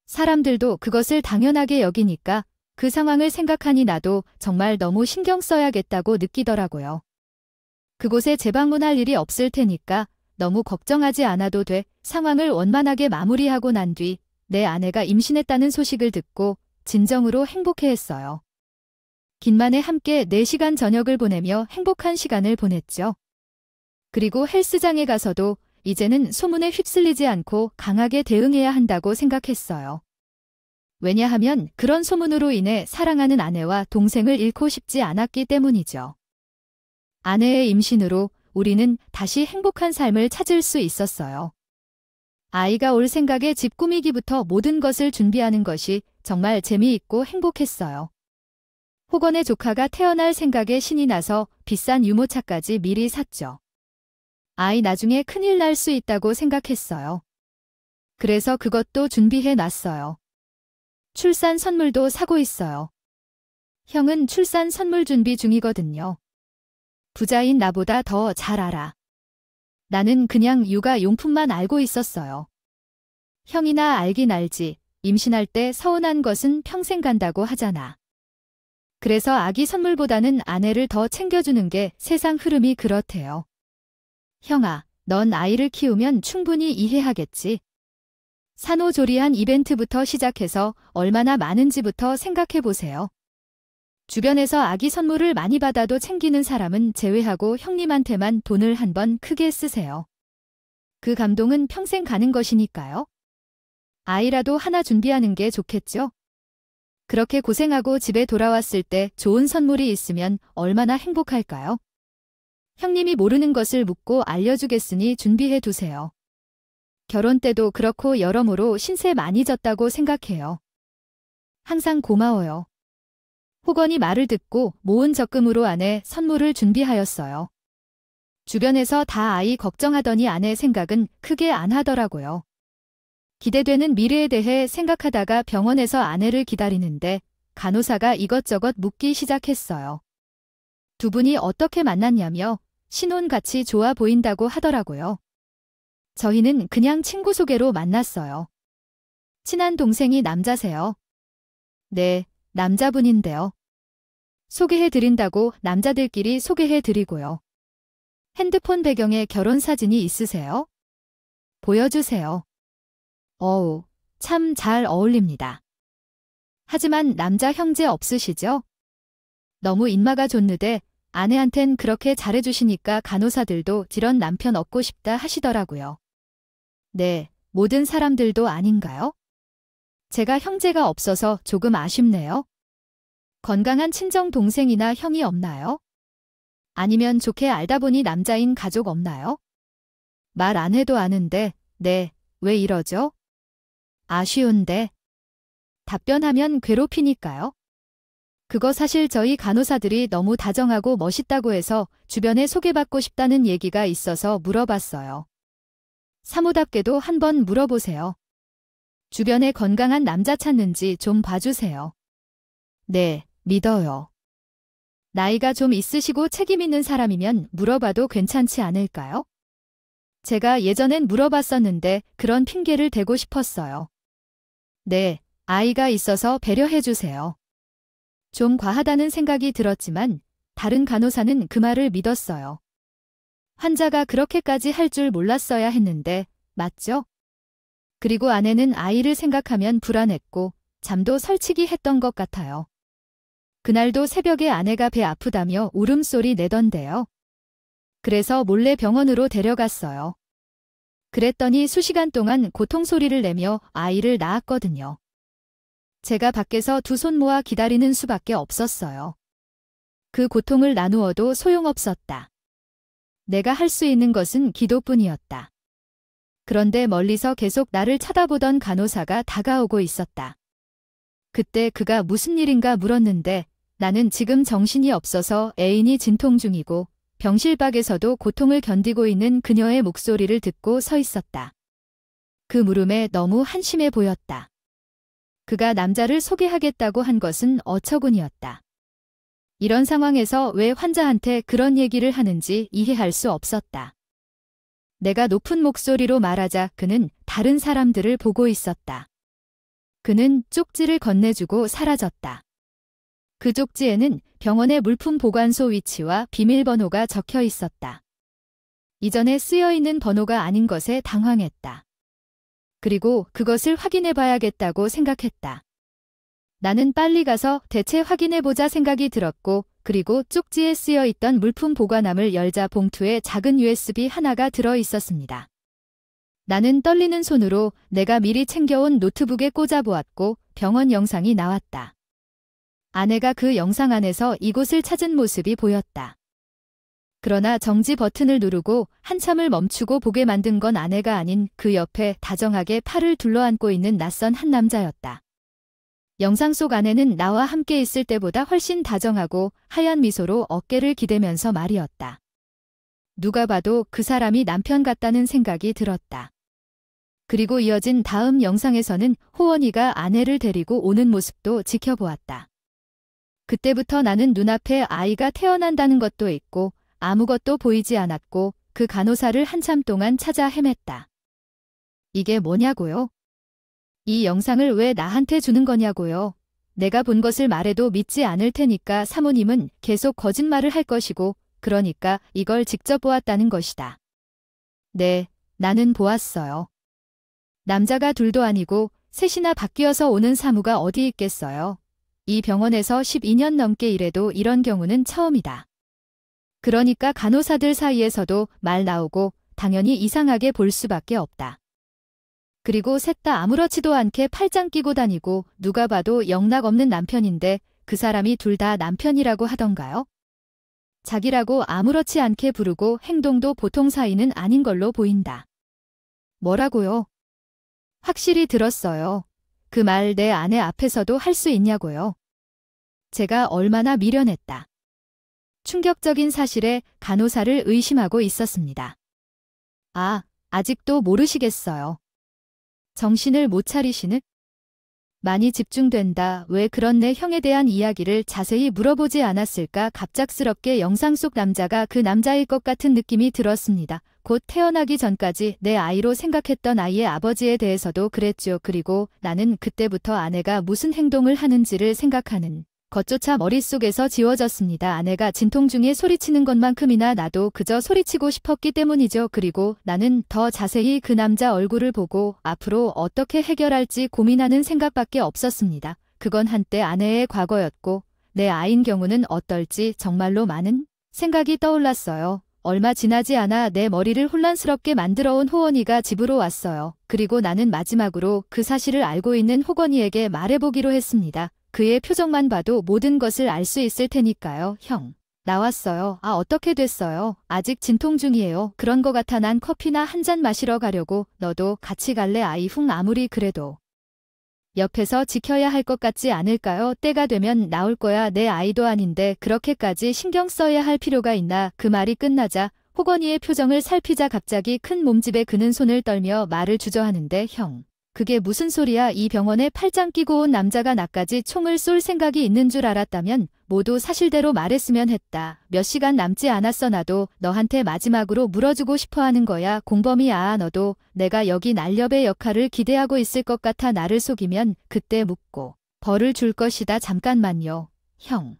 사람들도 그것을 당연하게 여기니까 그 상황을 생각하니 나도 정말 너무 신경 써야겠다고 느끼더라고요. 그곳에 재방문할 일이 없을 테니까 너무 걱정하지 않아도 돼. 상황을 원만하게 마무리하고 난 뒤 내 아내가 임신했다는 소식을 듣고 진정으로 행복해했어요. 긴만에 함께 4시간 저녁을 보내며 행복한 시간을 보냈죠. 그리고 헬스장에 가서도 이제는 소문에 휩쓸리지 않고 강하게 대응해야 한다고 생각했어요. 왜냐하면 그런 소문으로 인해 사랑하는 아내와 동생을 잃고 싶지 않았기 때문이죠. 아내의 임신으로 우리는 다시 행복한 삶을 찾을 수 있었어요. 아이가 올 생각에 집 꾸미기부터 모든 것을 준비하는 것이 정말 재미있고 행복했어요. 호건의 조카가 태어날 생각에 신이 나서 비싼 유모차까지 미리 샀죠. 아이 나중에 큰일 날 수 있다고 생각했어요. 그래서 그것도 준비해 놨어요. 출산 선물도 사고 있어요. 형은 출산 선물 준비 중이거든요. 부자인 나보다 더 잘 알아. 나는 그냥 육아 용품만 알고 있었어요. 형이나 알긴 알지. 임신할 때 서운한 것은 평생 간다고 하잖아. 그래서 아기 선물보다는 아내를 더 챙겨주는 게 세상 흐름이 그렇대요. 형아, 넌 아이를 키우면 충분히 이해하겠지. 산후조리한 이벤트부터 시작해서 얼마나 많은지부터 생각해보세요. 주변에서 아기 선물을 많이 받아도 챙기는 사람은 제외하고 형님한테만 돈을 한번 크게 쓰세요. 그 감동은 평생 가는 것이니까요. 아이라도 하나 준비하는 게 좋겠죠? 그렇게 고생하고 집에 돌아왔을 때 좋은 선물이 있으면 얼마나 행복할까요? 형님이 모르는 것을 묻고 알려주겠으니 준비해 두세요. 결혼 때도 그렇고 여러모로 신세 많이 졌다고 생각해요. 항상 고마워요. 호건이 말을 듣고 모은 적금으로 아내 선물을 준비하였어요. 주변에서 다 아이 걱정하더니 아내 생각은 크게 안 하더라고요. 기대되는 미래에 대해 생각하다가 병원에서 아내를 기다리는데 간호사가 이것저것 묻기 시작했어요. 두 분이 어떻게 만났냐며 신혼같이 좋아 보인다고 하더라고요. 저희는 그냥 친구 소개로 만났어요. 친한 동생이 남자세요? 네, 남자분인데요. 소개해드린다고 남자들끼리 소개해드리고요. 핸드폰 배경에 결혼 사진이 있으세요? 보여주세요. 어우, 참 잘 어울립니다. 하지만 남자 형제 없으시죠? 너무 인마가 좋는데 아내한텐 그렇게 잘해주시니까 간호사들도 이런 남편 얻고 싶다 하시더라고요. 네, 모든 사람들도 아닌가요? 제가 형제가 없어서 조금 아쉽네요. 건강한 친정 동생이나 형이 없나요? 아니면 좋게 알다 보니 남자인 가족 없나요? 말 안 해도 아는데, 네, 왜 이러죠? 아쉬운데. 답변하면 괴롭히니까요. 그거 사실 저희 간호사들이 너무 다정하고 멋있다고 해서 주변에 소개받고 싶다는 얘기가 있어서 물어봤어요. 사모답게도 한번 물어보세요. 주변에 건강한 남자 찾는지 좀 봐주세요. 네, 믿어요. 나이가 좀 있으시고 책임 있는 사람이면 물어봐도 괜찮지 않을까요? 제가 예전엔 물어봤었는데 그런 핑계를 대고 싶었어요. 네, 아이가 있어서 배려해주세요. 좀 과하다는 생각이 들었지만 다른 간호사는 그 말을 믿었어요. 환자가 그렇게까지 할 줄 몰랐어야 했는데, 맞죠? 그리고 아내는 아이를 생각하면 불안했고 잠도 설치기 했던 것 같아요. 그날도 새벽에 아내가 배 아프다며 울음소리 내던데요. 그래서 몰래 병원으로 데려갔어요. 그랬더니 수시간 동안 고통소리를 내며 아이를 낳았거든요. 제가 밖에서 두 손 모아 기다리는 수밖에 없었어요. 그 고통을 나누어도 소용없었다. 내가 할 수 있는 것은 기도뿐이었다. 그런데 멀리서 계속 나를 쳐다보던 간호사가 다가오고 있었다. 그때 그가 무슨 일인가 물었는데 나는 지금 정신이 없어서 애인이 진통 중이고 병실박에서도 고통을 견디고 있는 그녀의 목소리를 듣고 서 있었다. 그 물음에 너무 한심해 보였다. 그가 남자를 소개하겠다고 한 것은 어처구니였다. 이런 상황에서 왜 환자한테 그런 얘기를 하는지 이해할 수 없었다. 내가 높은 목소리로 말하자 그는 다른 사람들을 보고 있었다. 그는 쪽지를 건네주고 사라졌다. 그 쪽지에는 병원의 물품 보관소 위치와 비밀번호가 적혀 있었다. 이전에 쓰여있는 번호가 아닌 것에 당황했다. 그리고 그것을 확인해봐야겠다고 생각했다. 나는 빨리 가서 대체 확인해보자 생각이 들었고, 그리고 쪽지에 쓰여있던 물품 보관함을 열자 봉투에 작은 USB 하나가 들어있었습니다. 나는 떨리는 손으로 내가 미리 챙겨온 노트북에 꽂아보았고 병원 영상이 나왔다. 아내가 그 영상 안에서 이곳을 찾은 모습이 보였다. 그러나 정지 버튼을 누르고 한참을 멈추고 보게 만든 건 아내가 아닌 그 옆에 다정하게 팔을 둘러안고 있는 낯선 한 남자였다. 영상 속 아내는 나와 함께 있을 때보다 훨씬 다정하고 하얀 미소로 어깨를 기대면서 말이었다. 누가 봐도 그 사람이 남편 같다는 생각이 들었다. 그리고 이어진 다음 영상에서는 호원이가 아내를 데리고 오는 모습도 지켜보았다. 그때부터 나는 눈앞에 아이가 태어난다는 것도 있고 아무것도 보이지 않았고 그 간호사를 한참 동안 찾아 헤맸다. 이게 뭐냐고요? 이 영상을 왜 나한테 주는 거냐고요? 내가 본 것을 말해도 믿지 않을 테니까 사모님은 계속 거짓말을 할 것이고 그러니까 이걸 직접 보았다는 것이다. 네, 나는 보았어요. 남자가 둘도 아니고 셋이나 바뀌어서 오는 사무가 어디 있겠어요. 이 병원에서 12년 넘게 일해도 이런 경우는 처음이다. 그러니까 간호사들 사이에서도 말 나오고 당연히 이상하게 볼 수밖에 없다. 그리고 셋 다 아무렇지도 않게 팔짱 끼고 다니고 누가 봐도 영락 없는 남편인데 그 사람이 둘 다 남편이라고 하던가요? 자기라고 아무렇지 않게 부르고 행동도 보통 사이는 아닌 걸로 보인다. 뭐라고요? 확실히 들었어요. 그 말 내 아내 앞에서도 할 수 있냐고요. 제가 얼마나 미련했다. 충격적인 사실에 간호사를 의심하고 있었습니다. 아, 아직도 모르시겠어요. 정신을 못 차리시는? 많이 집중된다. 왜 그런 내 형에 대한 이야기를 자세히 물어보지 않았을까? 갑작스럽게 영상 속 남자가 그 남자일 것 같은 느낌이 들었습니다. 곧 태어나기 전까지 내 아이로 생각했던 아이의 아버지에 대해서도 그랬죠. 그리고 나는 그때부터 아내가 무슨 행동을 하는지를 생각하는 것조차 머릿속에서 지워졌습니다. 아내가 진통 중에 소리치는 것만큼이나 나도 그저 소리치고 싶었기 때문이죠. 그리고 나는 더 자세히 그 남자 얼굴을 보고 앞으로 어떻게 해결할지 고민하는 생각밖에 없었습니다. 그건 한때 아내의 과거였고 내 아이인 경우는 어떨지 정말로 많은 생각이 떠올랐어요. 얼마 지나지 않아 내 머리를 혼란스럽게 만들어온 호원이가 집으로 왔어요. 그리고 나는 마지막으로 그 사실을 알고 있는 호건이에게 말해보기로 했습니다. 그의 표정만 봐도 모든 것을 알 수 있을 테니까요. 형, 나왔어요. 아, 어떻게 됐어요? 아직 진통 중이에요. 그런 거 같아. 난 커피나 한 잔 마시러 가려고. 너도 같이 갈래? 아이 흉 아무리 그래도 옆에서 지켜야 할 것 같지 않을까요? 때가 되면 나올 거야. 내 아이도 아닌데 그렇게까지 신경 써야 할 필요가 있나? 그 말이 끝나자 호건이의 표정을 살피자 갑자기 큰 몸집에 그는 손을 떨며 말을 주저하는데 형. 그게 무슨 소리야? 이 병원에 팔짱 끼고 온 남자가 나까지 총을 쏠 생각이 있는 줄 알았다면 모두 사실대로 말했으면 했다. 몇 시간 남지 않았어. 나도 너한테 마지막으로 물어주고 싶어 하는 거야. 공범이 너도 내가 여기 날렵의 역할을 기대하고 있을 것 같아. 나를 속이면 그때 묻고 벌을 줄 것이다. 잠깐만요. 형.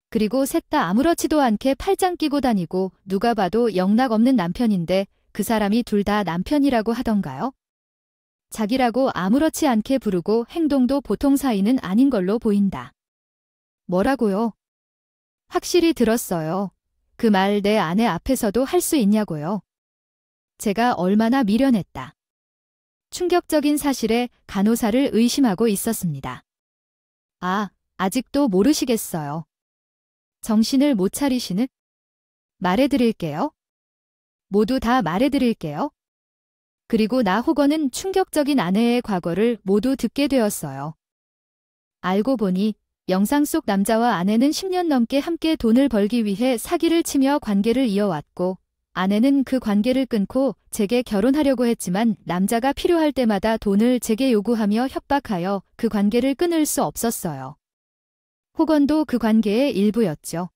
그리고 셋 다 아무렇지도 않게 팔짱 끼고 다니고 누가 봐도 영락 없는 남편인데 그 사람이 둘 다 남편이라고 하던가요? 자기라고 아무렇지 않게 부르고 행동도 보통 사이는 아닌 걸로 보인다. 뭐라고요? 확실히 들었어요. 그 말 내 아내 앞에서도 할 수 있냐고요. 제가 얼마나 미련했다. 충격적인 사실에 간호사를 의심하고 있었습니다. 아, 아직도 모르시겠어요. 정신을 못 차리시는? 말해드릴게요. 모두 다 말해드릴게요. 그리고 나 호건은 충격적인 아내의 과거를 모두 듣게 되었어요. 알고 보니 영상 속 남자와 아내는 10년 넘게 함께 돈을 벌기 위해 사기를 치며 관계를 이어왔고 아내는 그 관계를 끊고 제게 결혼하려고 했지만 남자가 필요할 때마다 돈을 제게 요구하며 협박하여 그 관계를 끊을 수 없었어요. 호건도 그 관계의 일부였죠.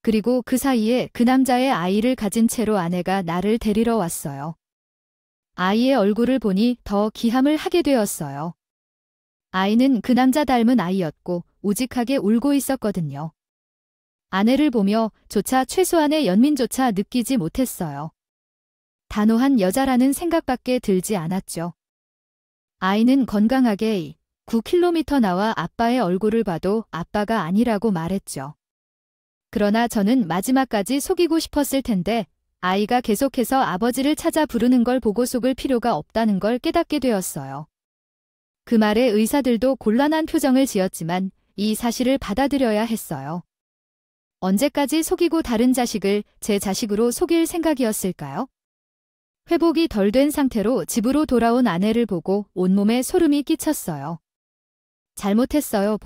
그리고 그 사이에 그 남자의 아이를 가진 채로 아내가 나를 데리러 왔어요. 아이의 얼굴을 보니 더 기함을 하게 되었어요. 아이는 그 남자 닮은 아이였고 우직하게 울고 있었거든요. 아내를 보며 조차 최소한의 연민조차 느끼지 못했어요. 단호한 여자라는 생각밖에 들지 않았죠. 아이는 건강하게 9km 나와 아빠의 얼굴을 봐도 아빠가 아니라고 말했죠. 그러나 저는 마지막까지 속이고 싶었을 텐데 아이가 계속해서 아버지를 찾아 부르는 걸 보고 속을 필요가 없다는 걸 깨닫게 되었어요. 그 말에 의사들도 곤란한 표정을 지었지만 이 사실을 받아들여야 했어요. 언제까지 속이고 다른 자식을 제 자식으로 속일 생각이었을까요? 회복이 덜 된 상태로 집으로 돌아온 아내를 보고 온몸에 소름이 끼쳤어요. 잘못했어요,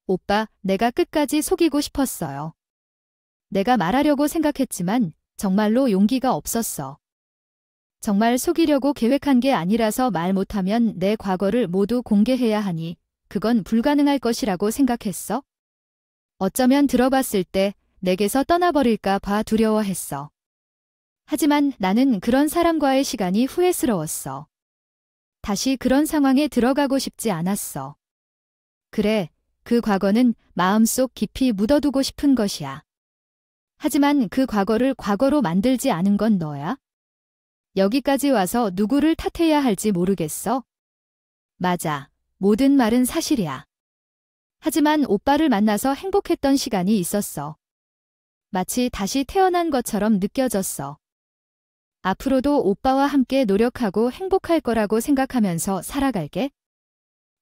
오빠, 내가 끝까지 속이고 싶었어요. 내가 말하려고 생각했지만 정말로 용기가 없었어. 정말 속이려고 계획한 게 아니라서 말 못하면 내 과거를 모두 공개해야 하니 그건 불가능할 것이라고 생각했어. 어쩌면 들어봤을 때 내게서 떠나버릴까 봐 두려워했어. 하지만 나는 그런 사람과의 시간이 후회스러웠어. 다시 그런 상황에 들어가고 싶지 않았어. 그래, 그 과거는 마음속 깊이 묻어두고 싶은 것이야. 하지만 그 과거를 과거로 만들지 않은 건 너야? 여기까지 와서 누구를 탓해야 할지 모르겠어. 맞아. 모든 말은 사실이야. 하지만 오빠를 만나서 행복했던 시간이 있었어. 마치 다시 태어난 것처럼 느껴졌어. 앞으로도 오빠와 함께 노력하고 행복할 거라고 생각하면서 살아갈게.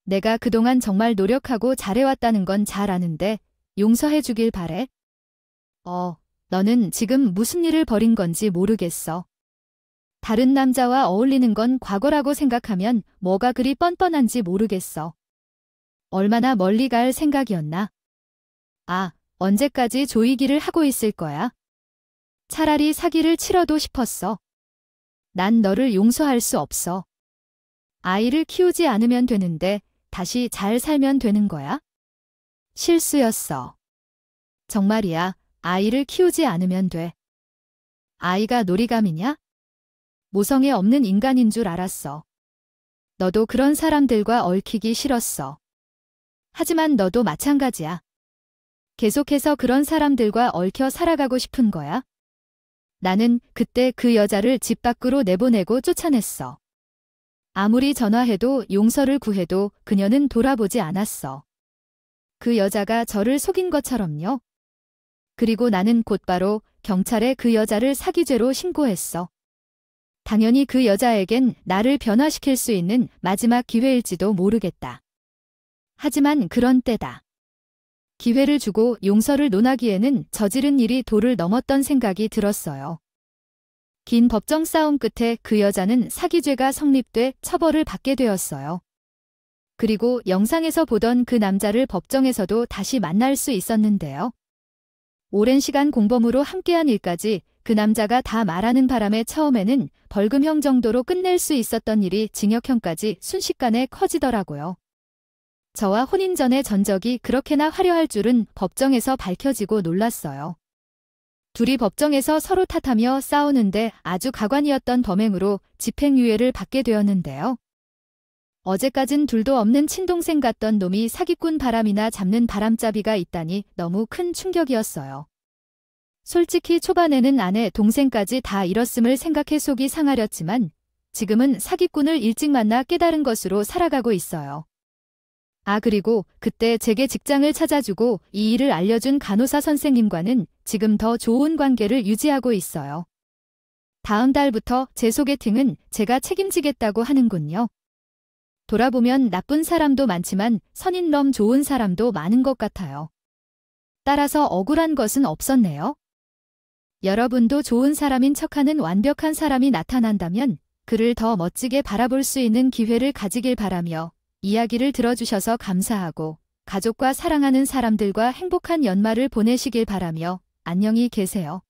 내가 그동안 정말 노력하고 잘해왔다는 건 잘 아는데 용서해 주길 바래. 너는 지금 무슨 일을 벌인 건지 모르겠어. 다른 남자와 어울리는 건 과거라고 생각하면 뭐가 그리 뻔뻔한지 모르겠어. 얼마나 멀리 갈 생각이었나? 언제까지 조이기를 하고 있을 거야? 차라리 사기를 치러도 싶었어. 난 너를 용서할 수 없어. 아이를 키우지 않으면 되는데 다시 잘 살면 되는 거야? 실수였어. 정말이야. 아이를 키우지 않으면 돼. 아이가 놀이감이냐? 모성애 없는 인간인 줄 알았어. 너도 그런 사람들과 얽히기 싫었어. 하지만 너도 마찬가지야. 계속해서 그런 사람들과 얽혀 살아가고 싶은 거야? 나는 그때 그 여자를 집 밖으로 내보내고 쫓아냈어. 아무리 전화해도 용서를 구해도 그녀는 돌아보지 않았어. 그 여자가 저를 속인 것처럼요. 그리고 나는 곧바로 경찰에 그 여자를 사기죄로 신고했어. 당연히 그 여자에겐 나를 변화시킬 수 있는 마지막 기회일지도 모르겠다. 하지만 그런 때다. 기회를 주고 용서를 논하기에는 저지른 일이 도를 넘었던 생각이 들었어요. 긴 법정 싸움 끝에 그 여자는 사기죄가 성립돼 처벌을 받게 되었어요. 그리고 영상에서 보던 그 남자를 법정에서도 다시 만날 수 있었는데요. 오랜 시간 공범으로 함께한 일까지 그 남자가 다 말하는 바람에 처음에는 벌금형 정도로 끝낼 수 있었던 일이 징역형까지 순식간에 커지더라고요. 저와 혼인 전의 전적이 그렇게나 화려할 줄은 법정에서 밝혀지고 놀랐어요. 둘이 법정에서 서로 탓하며 싸우는데 아주 가관이었던 범행으로 집행유예를 받게 되었는데요. 어제까진 둘도 없는 친동생 같던 놈이 사기꾼 바람이나 잡는 바람잡이가 있다니 너무 큰 충격이었어요. 솔직히 초반에는 아내, 동생까지 다 잃었음을 생각해 속이 상하렸지만 지금은 사기꾼을 일찍 만나 깨달은 것으로 살아가고 있어요. 그리고 그때 제게 직장을 찾아주고 이 일을 알려준 간호사 선생님과는 지금 더 좋은 관계를 유지하고 있어요. 다음 달부터 제 소개팅은 제가 책임지겠다고 하는군요. 돌아보면 나쁜 사람도 많지만 선인 넘 좋은 사람도 많은 것 같아요. 따라서 억울한 것은 없었네요. 여러분도 좋은 사람인 척하는 완벽한 사람이 나타난다면 그를 더 멋지게 바라볼 수 있는 기회를 가지길 바라며 이야기를 들어주셔서 감사하고 가족과 사랑하는 사람들과 행복한 연말을 보내시길 바라며 안녕히 계세요.